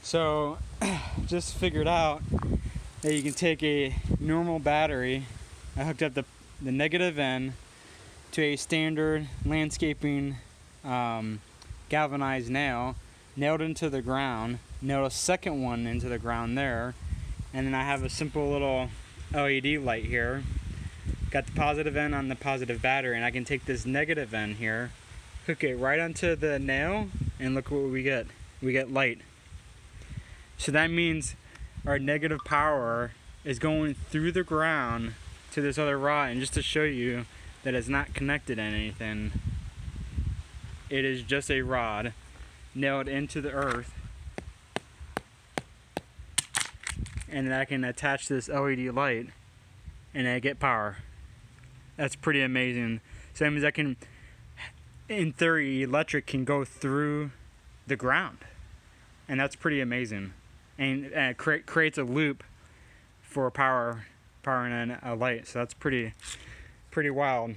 So just figured out that you can take a normal battery. I hooked up the negative end to a standard landscaping galvanized nail, nailed into the ground, nailed a second one into the ground there, and then I have a simple little LED light here. Got the positive end on the positive battery, and I can take this negative end here, hook it right onto the nail, and look what we get. We get light. So that means our negative power is going through the ground to this other rod. And just to show you that it's not connected to anything, it is just a rod nailed into the earth, and then I can attach this LED light and I get power. That's pretty amazing. So that means I can, in theory, electric can go through the ground, and that's pretty amazing. And it creates a loop for powering a light. So that's pretty wild.